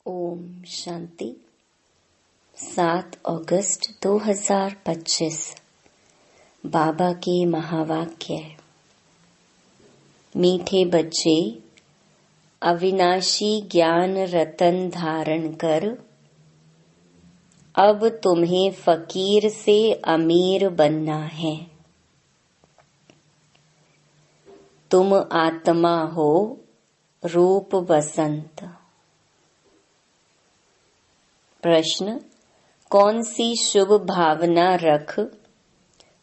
ओम शांति। 7 अगस्त 2025 बाबा के महावाक्य। मीठे बच्चे, अविनाशी ज्ञान रतन धारण कर, अब तुम्हें फकीर से अमीर बनना है। तुम आत्मा हो, रूप बसंत। प्रश्न: कौन सी शुभ भावना रख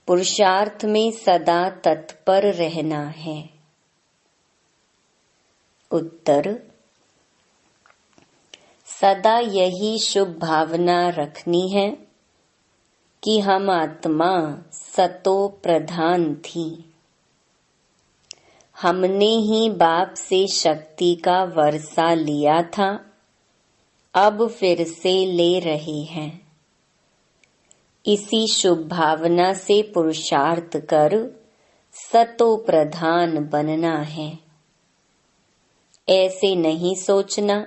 पुरुषार्थ में सदा तत्पर रहना है? उत्तर: सदा यही शुभ भावना रखनी है कि हम आत्मा सतो प्रधान थी। हमने ही बाप से शक्ति का वर्षा लिया था, अब फिर से ले रहे हैं। इसी शुभ भावना से पुरुषार्थ कर सतो प्रधान बनना है। ऐसे नहीं सोचना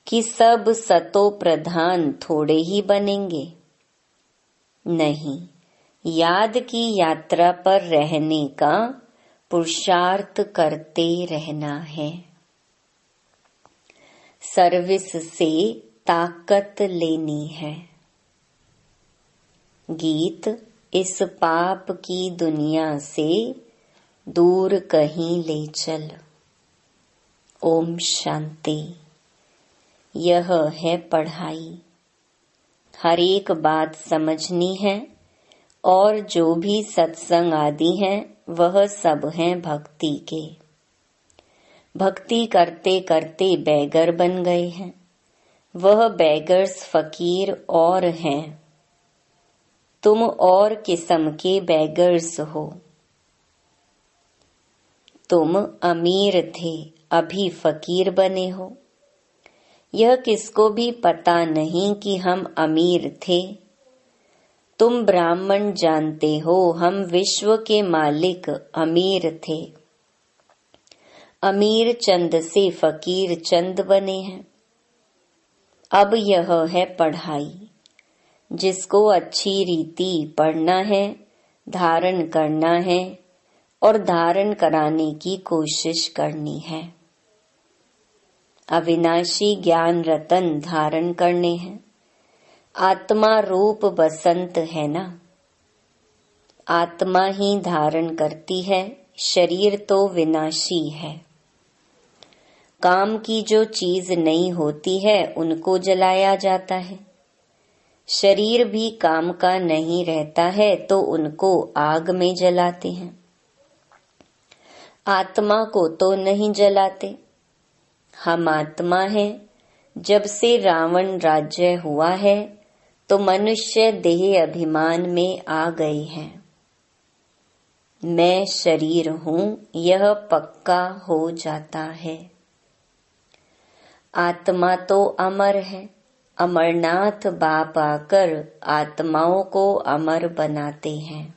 कि सब सतो प्रधान थोड़े ही बनेंगे। नहीं, याद की यात्रा पर रहने का पुरुषार्थ करते रहना है। सर्विस से ताकत लेनी है। गीत: इस पाप की दुनिया से दूर कहीं ले चल। ओम शांति। यह है पढ़ाई। हर एक बात समझनी है और जो भी सत्संग आदि हैं वह सब हैं भक्ति के। भक्ति करते करते बैगर बन गए हैं। वह बैगर्स फकीर और हैं। तुम और किस्म के बैगर्स हो। तुम अमीर थे, अभी फकीर बने हो। यह किसको भी पता नहीं कि हम अमीर थे। तुम ब्राह्मण जानते हो, हम विश्व के मालिक अमीर थे। अमीर चंद से फकीर चंद बने हैं। अब यह है पढ़ाई, जिसको अच्छी रीति पढ़ना है, धारण करना है और धारण कराने की कोशिश करनी है। अविनाशी ज्ञान रतन धारण करने हैं। आत्मा रूप बसंत है ना। आत्मा ही धारण करती है, शरीर तो विनाशी है। काम की जो चीज नहीं होती है उनको जलाया जाता है। शरीर भी काम का नहीं रहता है तो उनको आग में जलाते हैं। आत्मा को तो नहीं जलाते। हम आत्मा हैं। जब से रावण राज्य हुआ है तो मनुष्य देह अभिमान में आ गए हैं। मैं शरीर हूँ, यह पक्का हो जाता है। आत्मा तो अमर है। अमरनाथ बाप आकर आत्माओं को अमर बनाते हैं।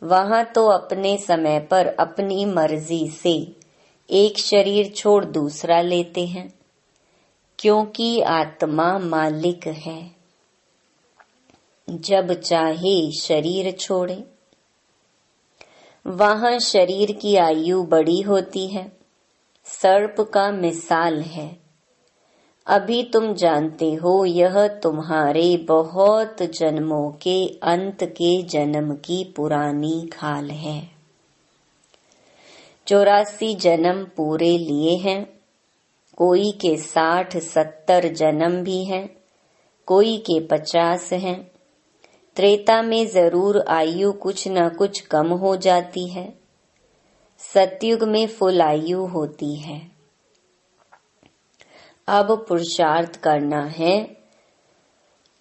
वहां तो अपने समय पर अपनी मर्जी से एक शरीर छोड़ दूसरा लेते हैं, क्योंकि आत्मा मालिक है। जब चाहे शरीर छोड़े। वहां शरीर की आयु बड़ी होती है। सर्प का मिसाल है। अभी तुम जानते हो यह तुम्हारे बहुत जन्मों के अंत के जन्म की पुरानी खाल है। 84 जन्म पूरे लिए हैं। कोई के 60-70 जन्म भी हैं, कोई के 50 हैं। त्रेता में जरूर आयु कुछ न कुछ कम हो जाती है। सतयुग में फुल आयु होती है। अब पुरुषार्थ करना है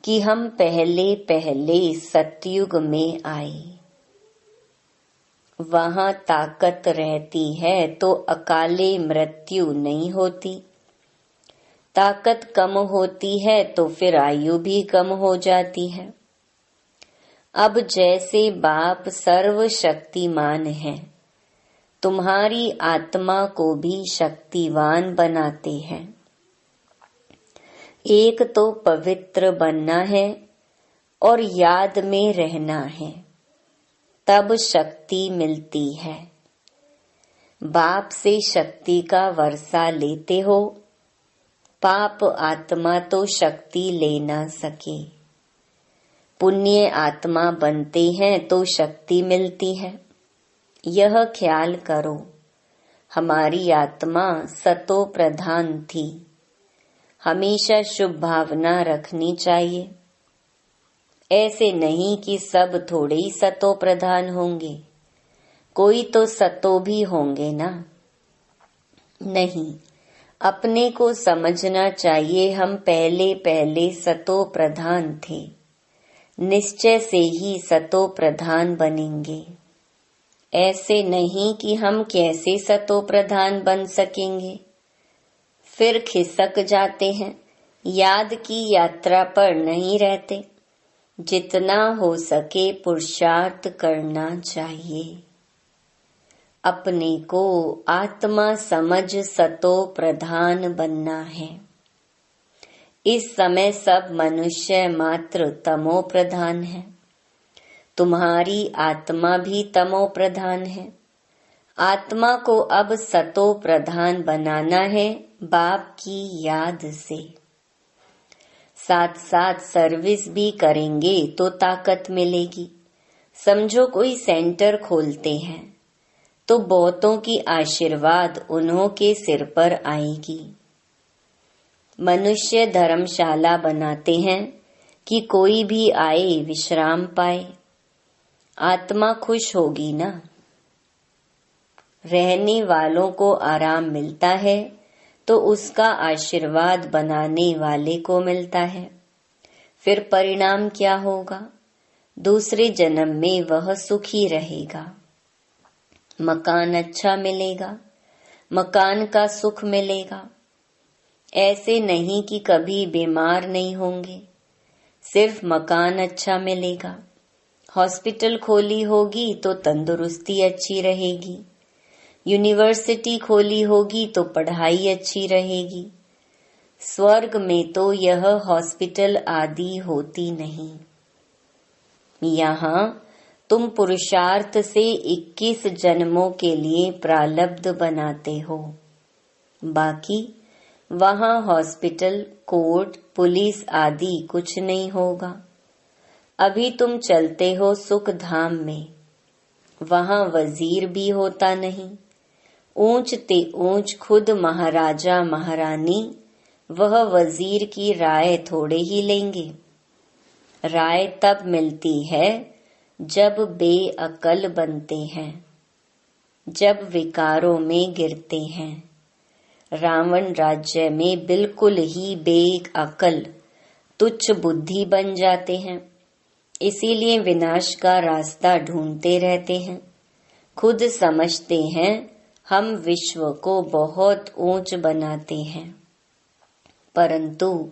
कि हम पहले पहले सतयुग में आए। वहां ताकत रहती है तो अकाले मृत्यु नहीं होती। ताकत कम होती है तो फिर आयु भी कम हो जाती है। अब जैसे बाप सर्वशक्तिमान है, तुम्हारी आत्मा को भी शक्तिवान बनाते हैं। एक तो पवित्र बनना है और याद में रहना है, तब शक्ति मिलती है। बाप से शक्ति का वर्षा लेते हो, पाप आत्मा तो शक्ति ले ना सके। पुण्य आत्मा बनते हैं तो शक्ति मिलती है। यह ख्याल करो, हमारी आत्मा सतो प्रधान थी। हमेशा शुभ भावना रखनी चाहिए। ऐसे नहीं कि सब थोड़े ही सतो प्रधान होंगे, कोई तो सतो भी होंगे ना। नहीं, अपने को समझना चाहिए हम पहले पहले सतो प्रधान थे, निश्चय से ही सतो प्रधान बनेंगे। ऐसे नहीं कि हम कैसे सतो प्रधान बन सकेंगे, फिर खिसक जाते हैं, याद की यात्रा पर नहीं रहते। जितना हो सके पुरुषार्थ करना चाहिए। अपने को आत्मा समझ सतो प्रधान बनना है। इस समय सब मनुष्य मात्र तमो प्रधान है। तुम्हारी आत्मा भी तमो प्रधान है। आत्मा को अब सतो प्रधान बनाना है बाप की याद से। साथ साथ सर्विस भी करेंगे तो ताकत मिलेगी। समझो कोई सेंटर खोलते हैं तो बहुतों की आशीर्वाद उन्हों के सिर पर आएगी। मनुष्य धर्मशाला बनाते हैं कि कोई भी आए विश्राम पाए। आत्मा खुश होगी ना। रहने वालों को आराम मिलता है तो उसका आशीर्वाद बनाने वाले को मिलता है। फिर परिणाम क्या होगा? दूसरे जन्म में वह सुखी रहेगा। मकान अच्छा मिलेगा, मकान का सुख मिलेगा। ऐसे नहीं कि कभी बीमार नहीं होंगे, सिर्फ मकान अच्छा मिलेगा। हॉस्पिटल खोली होगी तो तंदुरुस्ती अच्छी रहेगी। यूनिवर्सिटी खोली होगी तो पढ़ाई अच्छी रहेगी। स्वर्ग में तो यह हॉस्पिटल आदि होती नहीं। यहाँ तुम पुरुषार्थ से 21 जन्मों के लिए प्रारब्ध बनाते हो। बाकी वहाँ हॉस्पिटल, कोर्ट, पुलिस आदि कुछ नहीं होगा। अभी तुम चलते हो सुख धाम में, वहाँ वजीर भी होता नहीं। ऊंच ते ऊंच खुद महाराजा महारानी वह वजीर की राय थोड़े ही लेंगे। राय तब मिलती है जब बेअकल बनते हैं, जब विकारों में गिरते हैं। रावण राज्य में बिल्कुल ही बेअकल तुच्छ बुद्धि बन जाते हैं, इसीलिए विनाश का रास्ता ढूंढते रहते हैं। खुद समझते हैं हम विश्व को बहुत ऊंच बनाते हैं, परंतु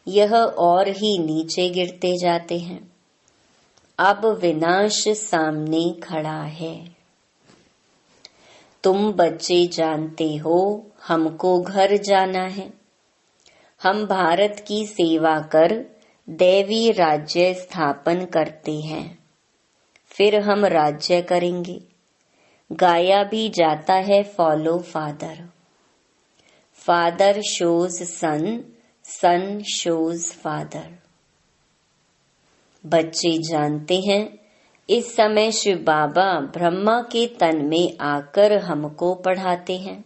यह और ही नीचे गिरते जाते हैं। अब विनाश सामने खड़ा है। तुम बच्चे जानते हो हमको घर जाना है। हम भारत की सेवा कर दैवी राज्य स्थापन करते हैं, फिर हम राज्य करेंगे। गाया भी जाता है फॉलो फादर। फादर शोज सन, सन शोज फादर। बच्चे जानते हैं इस समय शिव बाबा ब्रह्मा के तन में आकर हमको पढ़ाते हैं।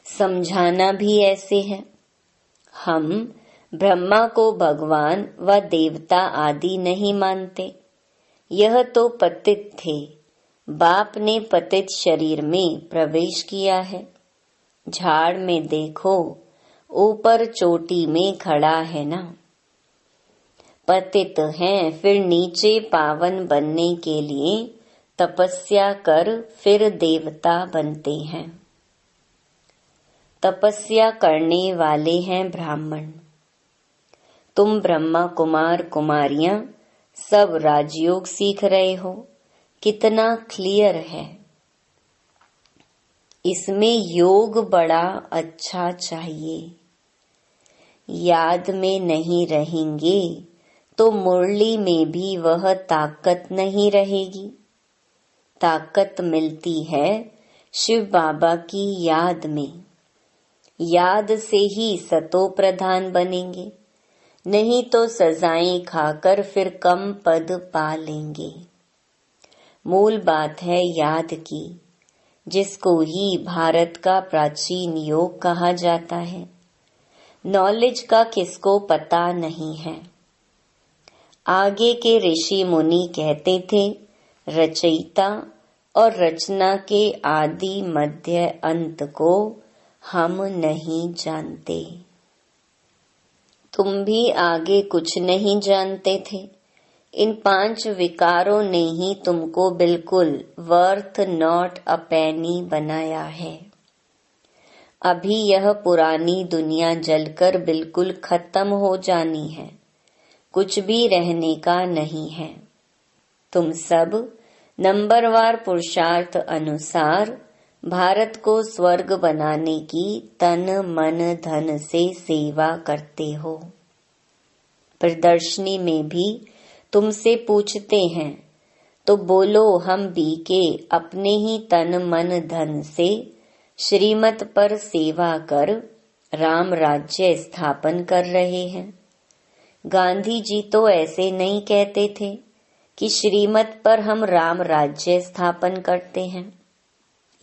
समझाना भी ऐसे है। हम ब्रह्मा को भगवान व देवता आदि नहीं मानते। यह तो पतित थे, बाप ने पतित शरीर में प्रवेश किया है। झाड़ में देखो, ऊपर चोटी में खड़ा है ना। पतित हैं, फिर नीचे पावन बनने के लिए तपस्या कर फिर देवता बनते हैं। तपस्या करने वाले हैं ब्राह्मण। तुम ब्रह्मा कुमार कुमारियां सब राजयोग सीख रहे हो। कितना क्लियर है। इसमें योग बड़ा अच्छा चाहिए। याद में नहीं रहेंगे तो मुरली में भी वह ताकत नहीं रहेगी। ताकत मिलती है शिव बाबा की याद में। याद से ही सतो प्रधान बनेंगे, नहीं तो सजाएं खाकर फिर कम पद पा लेंगे। मूल बात है याद की, जिसको ही भारत का प्राचीन योग कहा जाता है। नॉलेज का किसको पता नहीं है। आगे के ऋषि मुनि कहते थे, रचयिता और रचना के आदि मध्य अंत को हम नहीं जानते। तुम भी आगे कुछ नहीं जानते थे। इन 5 विकारों ने ही तुमको बिल्कुल वर्थ नॉट अ पेनी बनाया है। अभी यह पुरानी दुनिया जलकर बिल्कुल खत्म हो जानी है, कुछ भी रहने का नहीं है। तुम सब नंबरवार पुरुषार्थ अनुसार भारत को स्वर्ग बनाने की तन मन धन से सेवा करते हो। प्रदर्शनी में भी तुमसे पूछते हैं तो बोलो, हम बीके अपने ही तन मन धन से श्रीमत पर सेवा कर राम राज्य स्थापन कर रहे हैं। गांधी जी तो ऐसे नहीं कहते थे कि श्रीमत पर हम राम राज्य स्थापन करते हैं।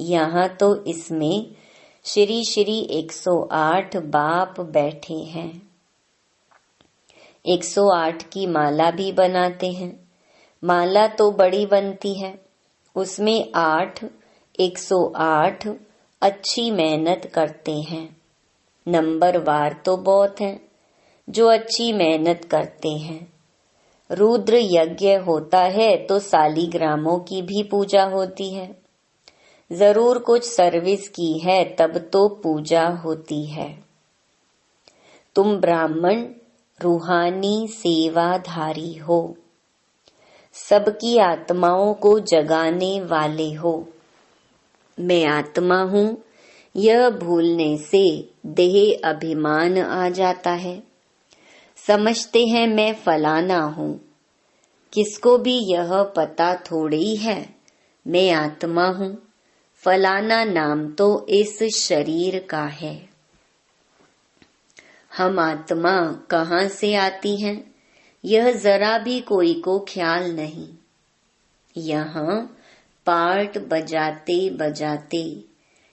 यहाँ तो इसमें श्री श्री 108 बाप बैठे हैं। 108 की माला भी बनाते हैं। माला तो बड़ी बनती है, उसमें 108 अच्छी मेहनत करते हैं। नंबरवार तो बहुत हैं जो अच्छी मेहनत करते हैं। रुद्र यज्ञ होता है तो सालीग्रामों की भी पूजा होती है। जरूर कुछ सर्विस की है तब तो पूजा होती है। तुम ब्राह्मण रूहानी सेवाधारी हो, सबकी आत्माओं को जगाने वाले हो। मैं आत्मा हूँ, यह भूलने से देह अभिमान आ जाता है। समझते हैं मैं फलाना हूँ, किसको भी यह पता थोड़ी है मैं आत्मा हूँ। फलाना नाम तो इस शरीर का है। हम आत्मा कहाँ से आती हैं, यह जरा भी कोई को ख्याल नहीं। यहाँ पार्ट बजाते बजाते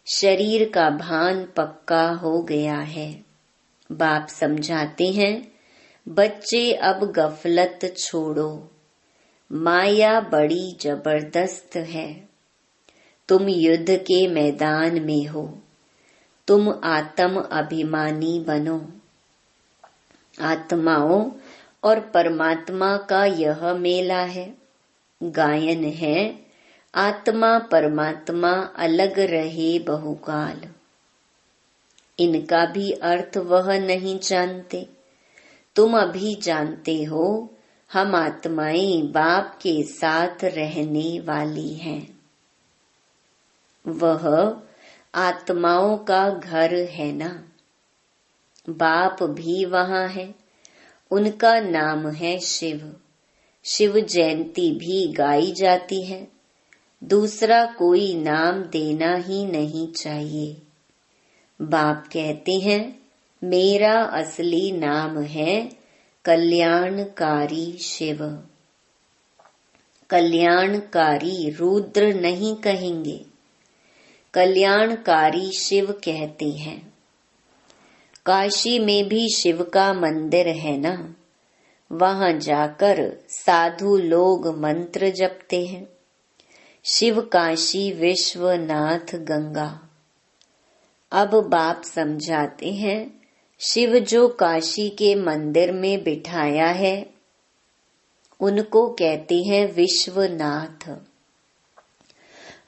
शरीर का भान पक्का हो गया है। बाप समझाते हैं, बच्चे अब गफलत छोड़ो, माया बड़ी जबरदस्त है। तुम युद्ध के मैदान में हो, तुम आत्म अभिमानी बनो। आत्माओं और परमात्मा का यह मेला है। गायन है, आत्मा परमात्मा अलग रहे बहुकाल। इनका भी अर्थ वह नहीं जानते। तुम अभी जानते हो, हम आत्माएं बाप के साथ रहने वाली हैं। वह आत्माओं का घर है ना। बाप भी वहाँ है, उनका नाम है शिव। शिव जयंती भी गाई जाती है। दूसरा कोई नाम देना ही नहीं चाहिए। बाप कहते हैं, मेरा असली नाम है कल्याणकारी शिव। कल्याणकारी रुद्र नहीं कहेंगे, कल्याणकारी शिव कहते हैं। काशी में भी शिव का मंदिर है ना, वहां जाकर साधु लोग मंत्र जपते हैं। शिव काशी विश्वनाथ गंगा। अब बाप समझाते हैं, शिव जो काशी के मंदिर में बिठाया है उनको कहते हैं विश्वनाथ।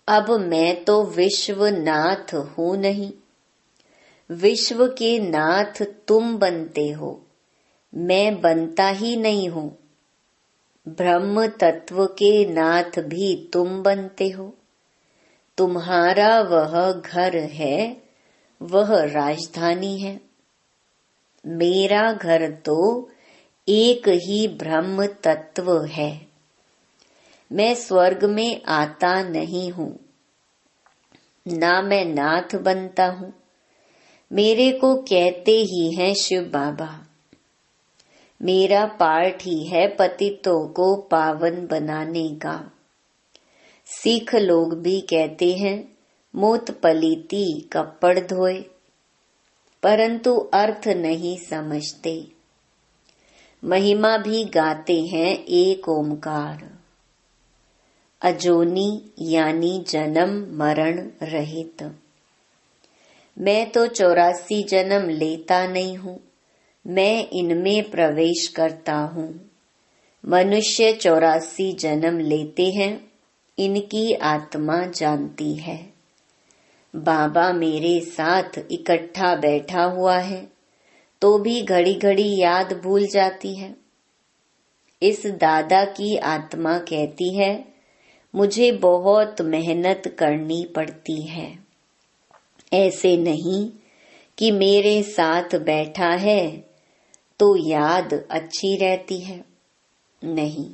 अब मैं तो विश्वनाथ हूँ नहीं, विश्व के नाथ तुम बनते हो, मैं बनता ही नहीं हूँ। ब्रह्म तत्व के नाथ भी तुम बनते हो। तुम्हारा वह घर है, वह राजधानी है। मेरा घर तो एक ही ब्रह्म तत्व है। मैं स्वर्ग में आता नहीं हूँ, ना मैं नाथ बनता हूँ। मेरे को कहते ही हैं शिव बाबा। मेरा पार्ट ही है पतितों को पावन बनाने का। सिख लोग भी कहते हैं मोत पलीती कपड़ धोए, परंतु अर्थ नहीं समझते। महिमा भी गाते हैं एक ओमकार, अजोनी यानी जन्म मरण रहित। मैं तो 84 जन्म लेता नहीं हूँ, मैं इनमें प्रवेश करता हूँ। मनुष्य 84 जन्म लेते हैं, इनकी आत्मा जानती है। बाबा मेरे साथ इकट्ठा बैठा हुआ है, तो भी घड़ी घड़ी याद भूल जाती है। इस दादा की आत्मा कहती है मुझे बहुत मेहनत करनी पड़ती है। ऐसे नहीं कि मेरे साथ बैठा है तो याद अच्छी रहती है। नहीं,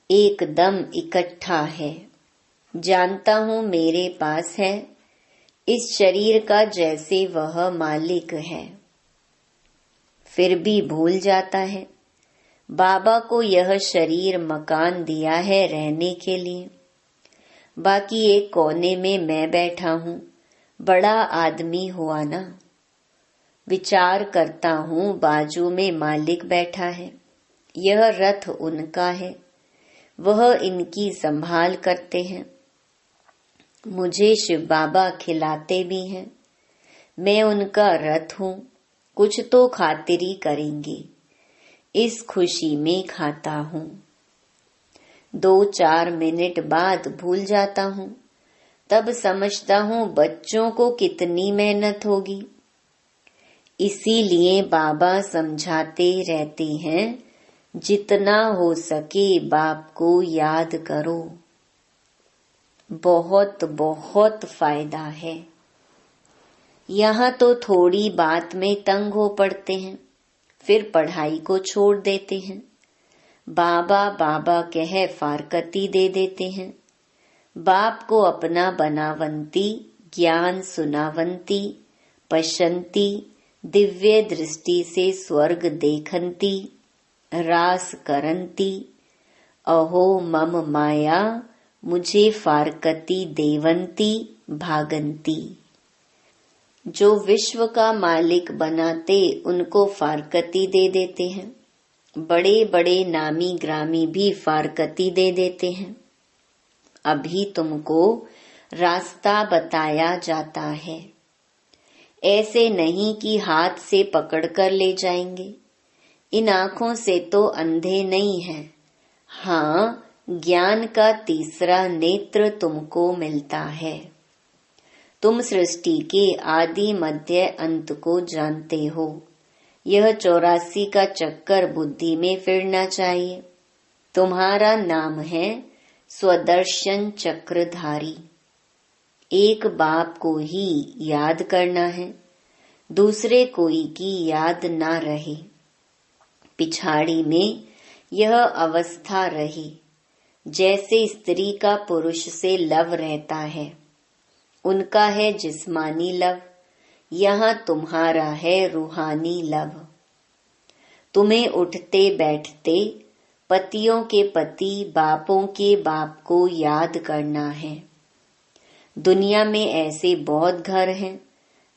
एकदम इकट्ठा है। जानता हूँ मेरे पास है, इस शरीर का जैसे वह मालिक है। फिर भी भूल जाता है। बाबा को यह शरीर मकान दिया है रहने के लिए। बाकी एक कोने में मैं बैठा हूँ, बड़ा आदमी हुआ ना। विचार करता हूँ बाजू में मालिक बैठा है, यह रथ उनका है, वह इनकी संभाल करते हैं। मुझे शिव बाबा खिलाते भी हैं। मैं उनका रथ हूँ, कुछ तो खातिरी करेंगे, इस खुशी में खाता हूँ। 2-4 मिनट बाद भूल जाता हूँ, तब समझता हूँ बच्चों को कितनी मेहनत होगी। इसीलिए बाबा समझाते रहते हैं जितना हो सके बाप को याद करो। बहुत बहुत फायदा है। यहाँ तो थोड़ी बात में तंग हो पड़ते हैं, फिर पढ़ाई को छोड़ देते हैं। बाबा बाबा कह फारकती दे देते हैं। बाप को अपना बनावंती, ज्ञान सुनावंती, पशंती, दिव्य दृष्टि से स्वर्ग देखंती, रास करंती, अहो मम माया मुझे फारकती देवंती भागंती। जो विश्व का मालिक बनाते उनको फारकती दे देते हैं। बड़े बड़े नामी ग्रामी भी फारकती दे देते हैं। अभी तुमको रास्ता बताया जाता है। ऐसे नहीं कि हाथ से पकड़कर ले जाएंगे। इन आँखों से तो अंधे नहीं हैं। हाँ, ज्ञान का तीसरा नेत्र तुमको मिलता है। तुम सृष्टि के आदि मध्य अंत को जानते हो। यह 84 का चक्कर बुद्धि में फिरना चाहिए। तुम्हारा नाम है स्वदर्शन चक्रधारी। एक बाप को ही याद करना है, दूसरे कोई की याद ना रहे। पिछाड़ी में यह अवस्था रही जैसे स्त्री का पुरुष से लव रहता है। उनका है जिस्मानी लव, यहाँ तुम्हारा है रूहानी लव। तुम्हें उठते बैठते पतियों के पति बापों के बाप को याद करना है। दुनिया में ऐसे बहुत घर हैं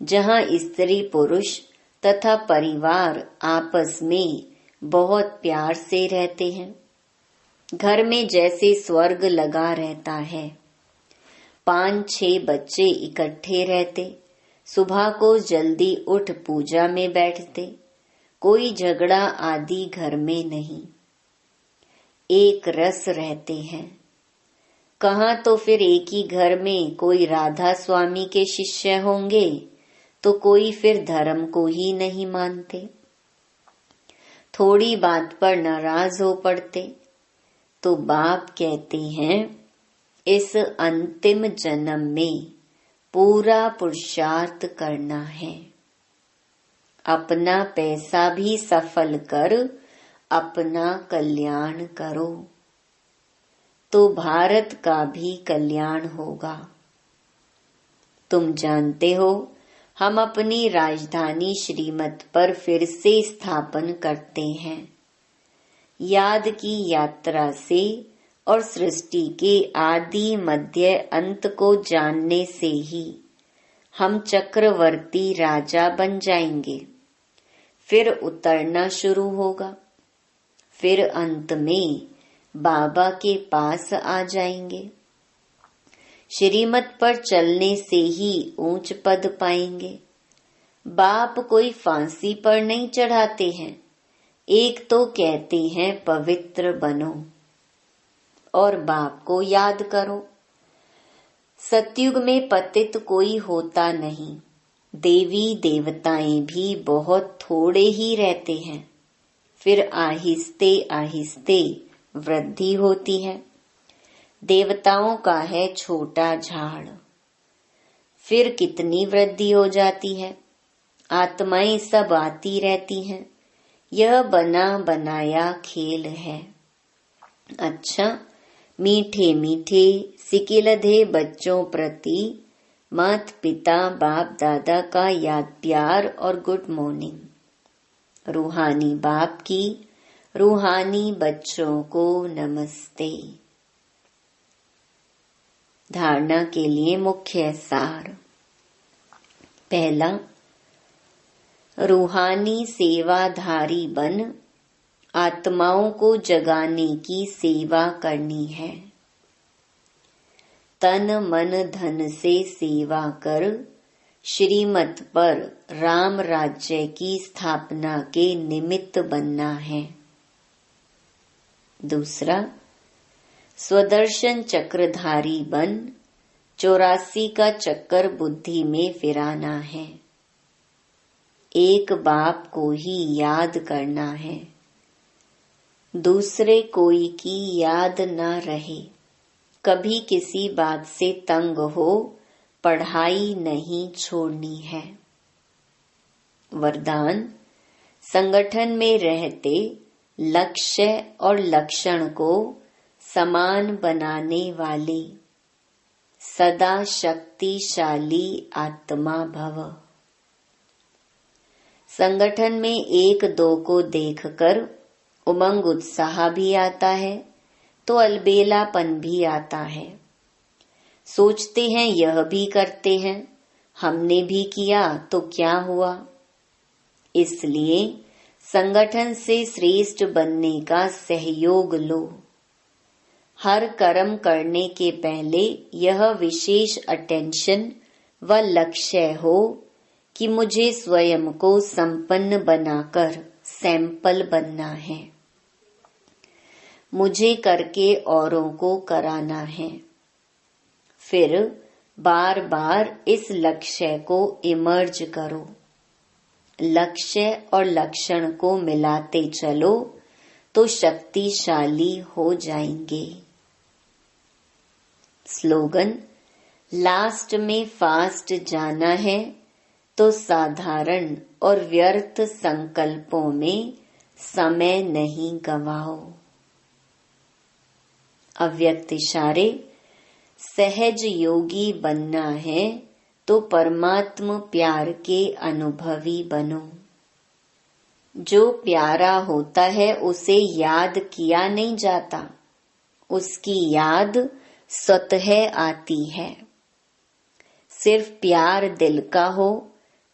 जहाँ स्त्री पुरुष तथा परिवार आपस में बहुत प्यार से रहते हैं। घर में जैसे स्वर्ग लगा रहता है। 5-6 बच्चे इकट्ठे रहते, सुबह को जल्दी उठ पूजा में बैठते। कोई झगड़ा आदि घर में नहीं, एक रस रहते हैं। कहाँ तो फिर एक ही घर में कोई राधा स्वामी के शिष्य होंगे तो कोई फिर धर्म को ही नहीं मानते। थोड़ी बात पर नाराज हो पड़ते तो बाप कहते हैं इस अंतिम जन्म में पूरा पुरुषार्थ करना है। अपना पैसा भी सफल कर अपना कल्याण करो, तो भारत का भी कल्याण होगा। तुम जानते हो, हम अपनी राजधानी श्रीमत पर फिर से स्थापन करते हैं। याद की यात्रा से और सृष्टि के आदि मध्य अंत को जानने से ही हम चक्रवर्ती राजा बन जाएंगे। फिर उतरना शुरू होगा, फिर अंत में बाबा के पास आ जाएंगे। श्रीमत पर चलने से ही ऊंच पद पाएंगे। बाप कोई फांसी पर नहीं चढ़ाते हैं, एक तो कहते हैं पवित्र बनो और बाप को याद करो। सतयुग में पतित कोई होता नहीं, देवी देवताएं भी बहुत थोड़े ही रहते हैं। फिर आहिस्ते आहिस्ते वृद्धि होती है। देवताओं का है छोटा झाड़, फिर कितनी वृद्धि हो जाती है। आत्माएं सब आती रहती हैं। यह बना बनाया खेल है। अच्छा, मीठे मीठे सिकिलधे बच्चों प्रति माता पिता बाप दादा का याद प्यार और गुड मॉर्निंग। रूहानी बाप की रूहानी बच्चों को नमस्ते। धारणा के लिए मुख्य सार। पहला, रूहानी सेवाधारी बन आत्माओं को जगाने की सेवा करनी है। तन मन धन से सेवा कर श्रीमत पर राम राज्य की स्थापना के निमित्त बनना है। दूसरा, स्वदर्शन चक्रधारी बन 84 का चक्कर बुद्धि में फिराना है। एक बाप को ही याद करना है, दूसरे कोई की याद न रहे। कभी किसी बात से तंग हो पढ़ाई नहीं छोड़नी है। वरदान, संगठन में रहते लक्ष्य और लक्षण को समान बनाने वाले सदा शक्तिशाली आत्मा भव। संगठन में एक दो को देखकर उमंग उत्साह भी आता है तो अलबेलापन भी आता है। सोचते हैं यह भी करते हैं, हमने भी किया तो क्या हुआ। इसलिए संगठन से श्रेष्ठ बनने का सहयोग लो। हर कर्म करने के पहले यह विशेष अटेंशन व लक्ष्य हो कि मुझे स्वयं को संपन्न बनाकर सैंपल बनना है। मुझे करके औरों को कराना है। फिर बार बार इस लक्ष्य को इमर्ज करो। लक्ष्य और लक्षण को मिलाते चलो तो शक्तिशाली हो जाएंगे। स्लोगन, लास्ट में फास्ट जाना है तो साधारण और व्यर्थ संकल्पों में समय नहीं गवाओ। अव्यक्त इशारे, सहज योगी बनना है तो परमात्म प्यार के अनुभवी बनो। जो प्यारा होता है उसे याद किया नहीं जाता, उसकी याद स्वतः आती है। सिर्फ प्यार दिल का हो,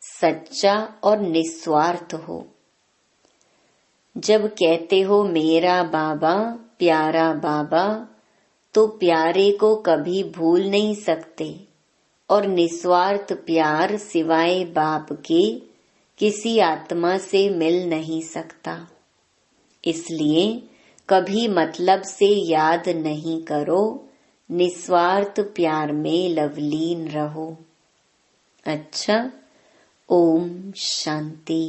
सच्चा और निस्वार्थ हो। जब कहते हो मेरा बाबा प्यारा बाबा, तो प्यारे को कभी भूल नहीं सकते और निस्वार्थ प्यार सिवाय बाप के किसी आत्मा से मिल नहीं सकता। इसलिए कभी मतलब से याद नहीं करो, निस्वार्थ प्यार में लवलीन रहो। अच्छा, ओम शांति।